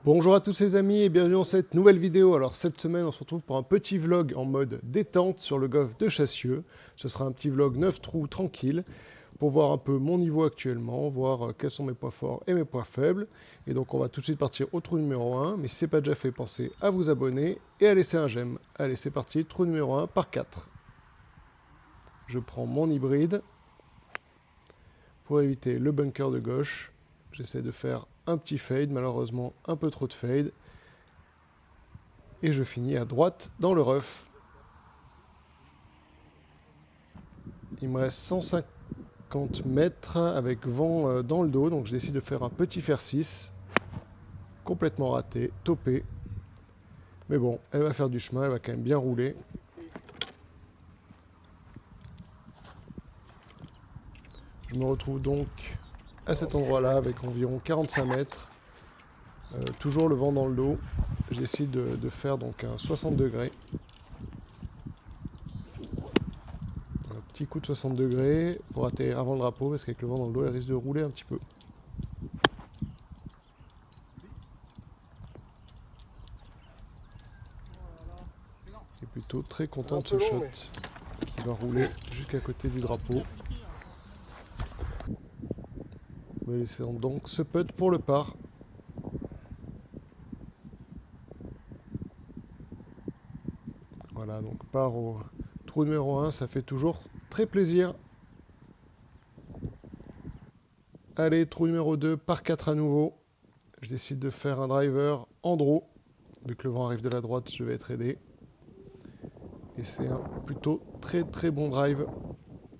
Bonjour à tous les amis et bienvenue dans cette nouvelle vidéo. Alors cette semaine on se retrouve pour un petit vlog en mode détente sur le golfe de Chassieux. Ce sera un petit vlog 9 trous tranquille pour voir un peu mon niveau actuellement, voir quels sont mes points forts et mes points faibles. Et donc on va tout de suite partir au trou numéro 1, mais si ce n'est pas déjà fait, pensez à vous abonner et à laisser un j'aime. Allez c'est parti, trou numéro 1 par 4. Je prends mon hybride pour éviter le bunker de gauche. J'essaie de faire un petit fade, malheureusement un peu trop de fade. Et je finis à droite dans le rough. Il me reste 150 mètres avec vent dans le dos, donc je décide de faire un petit fer 6. Complètement raté, topé. Mais bon, elle va faire du chemin, elle va quand même bien rouler. Je me retrouve donc à cet endroit-là avec environ 45 mètres. Toujours le vent dans le dos. Je décide de faire donc un 60 degrés. Un petit coup de 60 degrés pour atterrir avant le drapeau parce qu'avec le vent dans le dos, elle risque de rouler un petit peu. Et plutôt très content de ce shot qui va rouler jusqu'à côté du drapeau. On va laisser donc ce putt pour le par. Voilà, donc par au trou numéro 1, ça fait toujours très plaisir. Allez, trou numéro 2, par 4 à nouveau. Je décide de faire un driver en draw. Vu que le vent arrive de la droite, je vais être aidé. Et c'est un plutôt très bon drive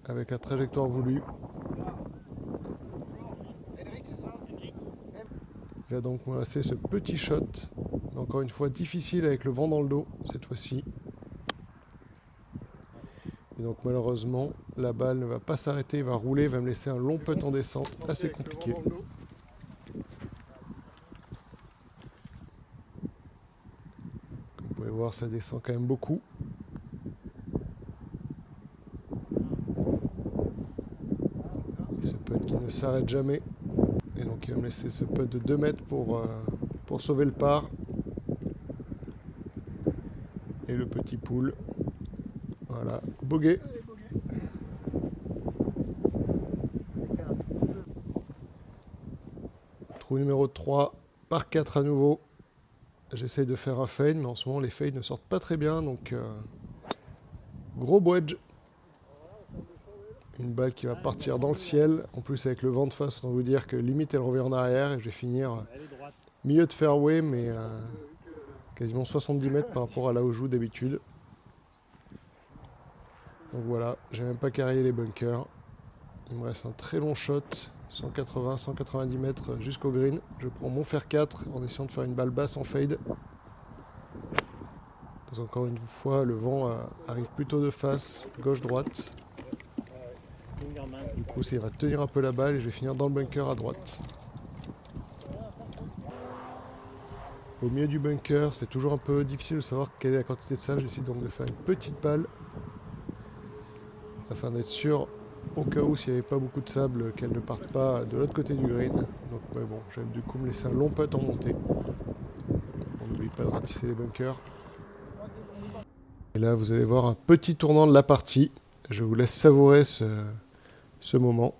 avec la trajectoire voulue. Il va donc me rester ce petit shot. Mais encore une fois, difficile avec le vent dans le dos cette fois-ci. Et donc malheureusement, la balle ne va pas s'arrêter, va rouler, va me laisser un long putt en descente, assez compliqué. Comme vous pouvez voir, ça descend quand même beaucoup. Et ce putt qui ne s'arrête jamais. Et donc il va me laisser ce putt de 2 mètres pour sauver le par. Et le petit pool. Voilà, bogey. Trou numéro 3, par 4 à nouveau. J'essaye de faire un fade, mais en ce moment les fades ne sortent pas très bien, donc gros wedge. Une balle qui va partir dans le ciel. En plus avec le vent de face, autant vous dire que limite elle revient en arrière et je vais finir milieu de fairway, mais quasiment 70 mètres par rapport à là où je joue d'habitude. Donc voilà, j'ai même pas carré les bunkers. Il me reste un très long shot. 180-190 mètres jusqu'au green. Je prends mon fer 4 en essayant de faire une balle basse en fade. Parce qu'encore une fois, le vent arrive plutôt de face, gauche-droite. Du coup, ça va tenir un peu la balle et je vais finir dans le bunker à droite. Au milieu du bunker, c'est toujours un peu difficile de savoir quelle est la quantité de sable. J'essaie donc de faire une petite balle afin d'être sûr, au cas où s'il n'y avait pas beaucoup de sable, qu'elle ne parte pas de l'autre côté du green. Donc ouais, bon, je vais du coup me laisser un long putt en montée. On n'oublie pas de ratisser les bunkers. Et là, vous allez voir un petit tournant de la partie. Je vous laisse savourer ce moment.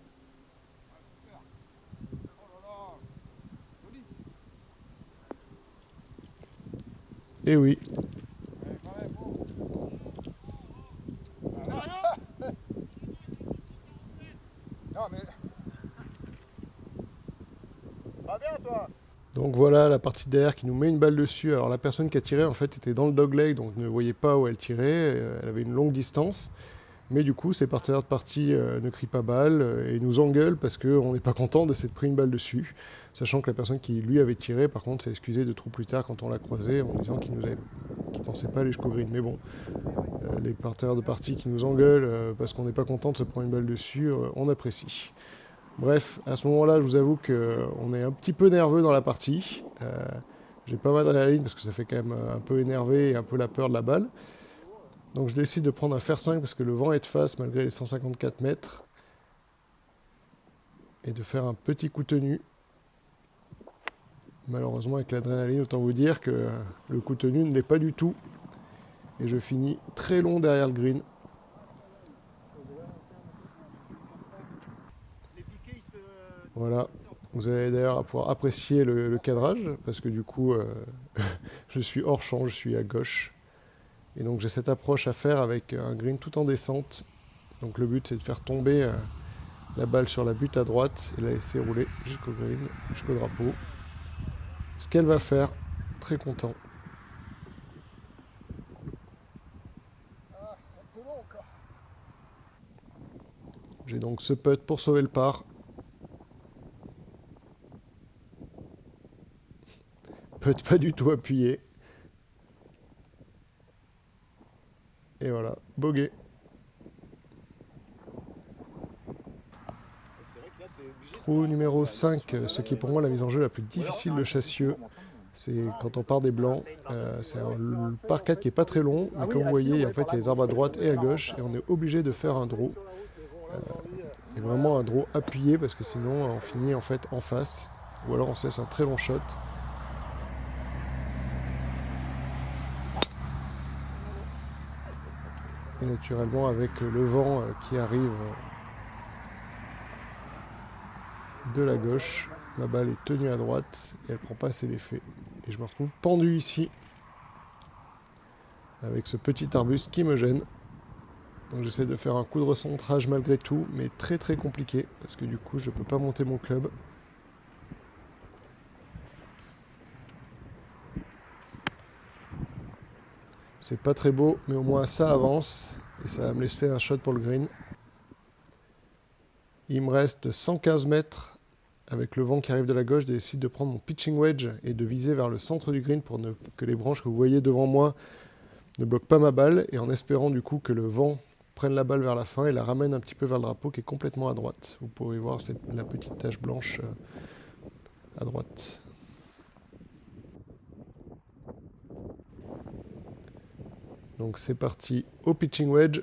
Et oui. Donc voilà la partie derrière qui nous met une balle dessus. Alors la personne qui a tiré en fait était dans le dogleg, donc ne voyait pas où elle tirait. Elle avait une longue distance. Mais du coup, ses partenaires de partie ne crient pas balle et nous engueulent parce qu'on n'est pas content de s'être pris une balle dessus. Sachant que la personne qui lui avait tiré, par contre, s'est excusée de trop plus tard quand on l'a croisé en disant qu'il ne pensait pas aller jusqu'au green. Mais bon, les partenaires de partie qui nous engueulent parce qu'on n'est pas content de se prendre une balle dessus, on apprécie. Bref, à ce moment-là, je vous avoue qu'on est un petit peu nerveux dans la partie. J'ai pas mal de réaline parce que ça fait quand même un peu énervé et un peu la peur de la balle. Donc je décide de prendre un fer 5 parce que le vent est de face malgré les 154 mètres. Et de faire un petit coup tenu Malheureusement, avec l'adrénaline, autant vous dire que le coup tenu ne l'est pas du tout. Et je finis très long derrière le green. Voilà. Vous allez d'ailleurs pouvoir apprécier le cadrage, parce que du coup, je suis hors champ, je suis à gauche. Et donc j'ai cette approche à faire avec un green tout en descente. Donc le but, c'est de faire tomber la balle sur la butte à droite et la laisser rouler jusqu'au green, jusqu'au drapeau. Ce qu'elle va faire, très content. J'ai donc ce putt pour sauver le par. Putt pas du tout appuyé. Et voilà, bogey. Trou numéro 5, ce qui est pour moi la mise en jeu la plus difficile de Chassieux. C'est quand on part des blancs. C'est un par 4 qui est pas très long, mais comme vous voyez, en fait, il y a les arbres à droite et à gauche, et on est obligé de faire un draw. Et vraiment un draw appuyé, parce que sinon on finit en fait en face, ou alors on se laisse un très long shot. Et naturellement, avec le vent qui arrive de la gauche, ma balle est tenue à droite et elle prend pas assez d'effet. Et je me retrouve pendu ici avec ce petit arbuste qui me gêne. Donc j'essaie de faire un coup de recentrage malgré tout, mais très très compliqué parce que du coup je peux pas monter mon club. C'est pas très beau, mais au moins ça avance et ça va me laisser un shot pour le green. Il me reste 115 mètres avec le vent qui arrive de la gauche. Je décide de prendre mon pitching wedge et de viser vers le centre du green pour que les branches que vous voyez devant moi ne bloquent pas ma balle, et en espérant du coup que le vent prenne la balle vers la fin et la ramène un petit peu vers le drapeau qui est complètement à droite. Vous pouvez voir la petite tache blanche à droite. Donc c'est parti au pitching wedge.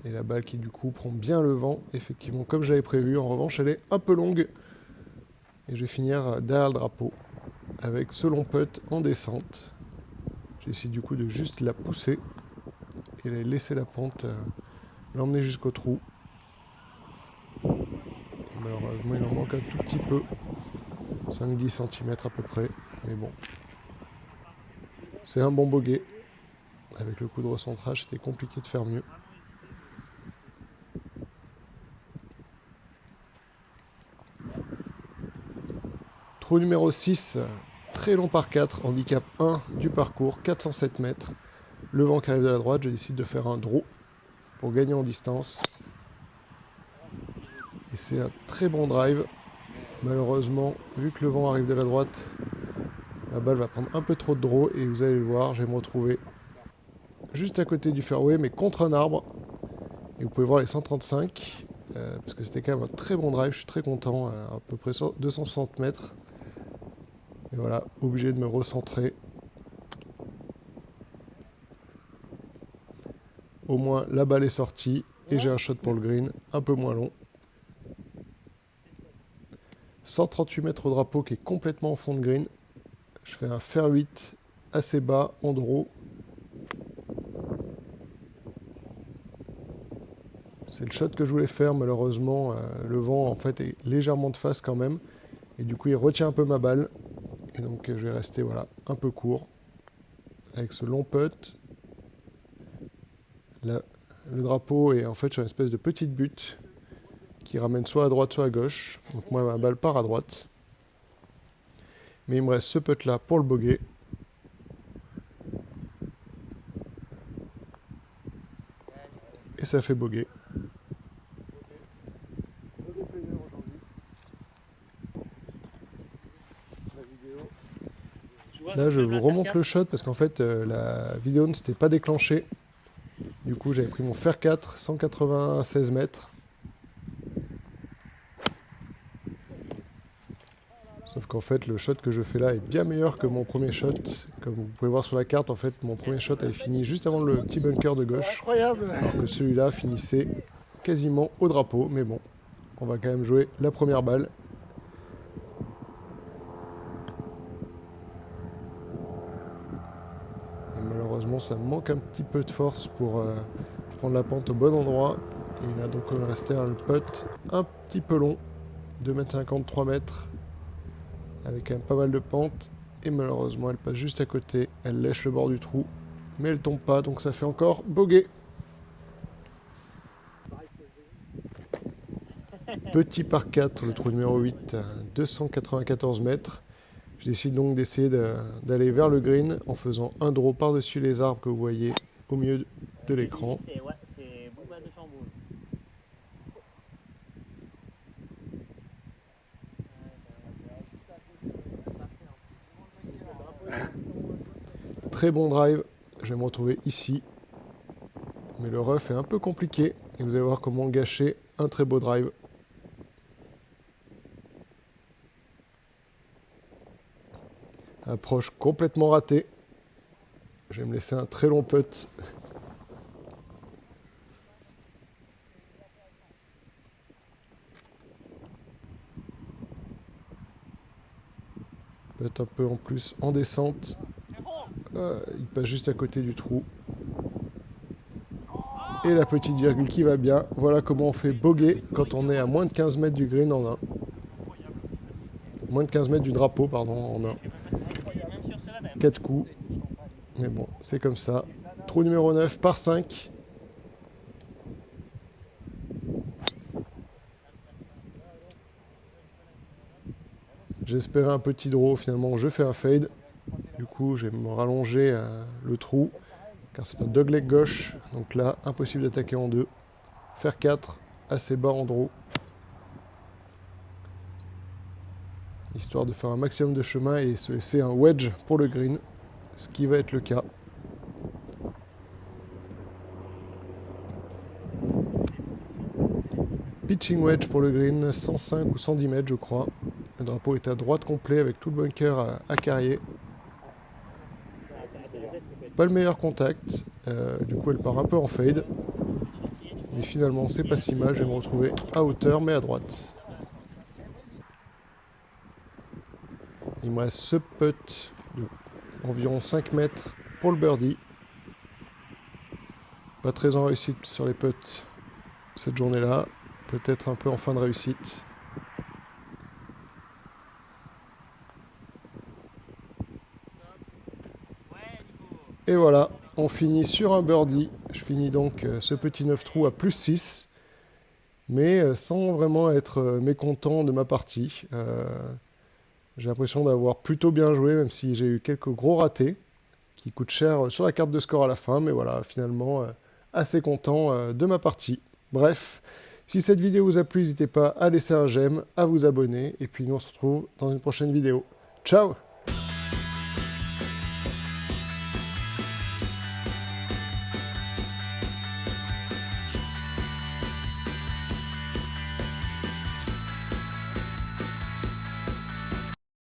Et la balle qui du coup prend bien le vent, effectivement comme j'avais prévu. En revanche, elle est un peu longue. Et je vais finir derrière le drapeau avec ce long putt en descente. J'essaie du coup de juste la pousser et laisser la pente l'emmener jusqu'au trou. Et malheureusement, il en manque un tout petit peu, 5-10 cm à peu près, mais bon. C'est un bon bogey. Avec le coup de recentrage, c'était compliqué de faire mieux. Trou numéro 6, très long par 4, handicap 1 du parcours, 407 mètres. Le vent qui arrive de la droite, je décide de faire un draw pour gagner en distance. Et c'est un très bon drive. Malheureusement, vu que le vent arrive de la droite, la balle va prendre un peu trop de draw et vous allez le voir, je vais me retrouver juste à côté du fairway, mais contre un arbre. Et vous pouvez voir les 135, parce que c'était quand même un très bon drive, je suis très content, à peu près 260 mètres. Et voilà, obligé de me recentrer. Au moins, la balle est sortie et j'ai un shot pour le green, un peu moins long. 138 mètres au drapeau qui est complètement au fond de green. Je fais un fair 8 assez bas, en draw. C'est le shot que je voulais faire, malheureusement, le vent en fait est légèrement de face quand même. Et du coup, il retient un peu ma balle. Et donc, je vais rester voilà, un peu court avec ce long putt. Là, le drapeau est en fait sur une espèce de petite butte qui ramène soit à droite, soit à gauche. Donc moi, ma balle part à droite. Mais il me reste ce putt là pour le bogey. Et ça fait bogey. Là, je vous remonte le shot parce qu'en fait, la vidéo ne s'était pas déclenchée. Du coup, j'avais pris mon fer 4, 196 mètres. Sauf qu'en fait, le shot que je fais là est bien meilleur que mon premier shot. Comme vous pouvez voir sur la carte, en fait, mon premier shot avait fini juste avant le petit bunker de gauche. Incroyable. Alors que celui-là finissait quasiment au drapeau. Mais bon, on va quand même jouer la première balle. Et malheureusement, ça me manque un petit peu de force pour prendre la pente au bon endroit. Et il va donc rester un putt un petit peu long, 2,50 m, 3 mètres, avec quand même pas mal de pente. Et malheureusement, elle passe juste à côté. Elle lèche le bord du trou, mais elle tombe pas, donc ça fait encore bogey. Petit par 4, le trou numéro 8, 294 mètres. Je décide donc d'essayer d'aller vers le green en faisant un draw par-dessus les arbres que vous voyez au milieu de l'écran. Très bon drive, je vais me retrouver ici. Mais le rough est un peu compliqué et vous allez voir comment gâcher un très beau drive. Approche complètement ratée. Je vais me laisser un très long putt. Putt un peu en plus en descente. Il passe juste à côté du trou. Et la petite virgule qui va bien. Voilà comment on fait bogey quand on est à moins de 15 mètres du green en 1. Moins de 15 mètres du drapeau, pardon, en 1. 4 coups. Mais bon, c'est comme ça. Trou numéro 9 par 5. J'espérais un petit draw, finalement je fais un fade. Du coup, je vais me rallonger le trou, car c'est un dogleg gauche. Donc là, impossible d'attaquer en 2. Faire 4, assez bas en draw. Histoire de faire un maximum de chemin et se laisser un wedge pour le green, ce qui va être le cas. Pitching wedge pour le green, 105 ou 110 mètres je crois. Le drapeau est à droite complet avec tout le bunker à carrier. Pas le meilleur contact, du coup elle part un peu en fade. Mais finalement c'est pas si mal, je vais me retrouver à hauteur mais à droite. Il me reste ce putt d'environ 5 mètres pour le birdie. Pas très en réussite sur les putts cette journée-là. Peut-être un peu en fin de réussite. Et voilà, on finit sur un birdie. Je finis donc ce petit 9 trous à plus 6. Mais sans vraiment être mécontent de ma partie. J'ai l'impression d'avoir plutôt bien joué, même si j'ai eu quelques gros ratés qui coûtent cher sur la carte de score à la fin. Mais voilà, finalement, assez content de ma partie. Bref, si cette vidéo vous a plu, n'hésitez pas à laisser un j'aime, à vous abonner. Et puis nous, on se retrouve dans une prochaine vidéo. Ciao!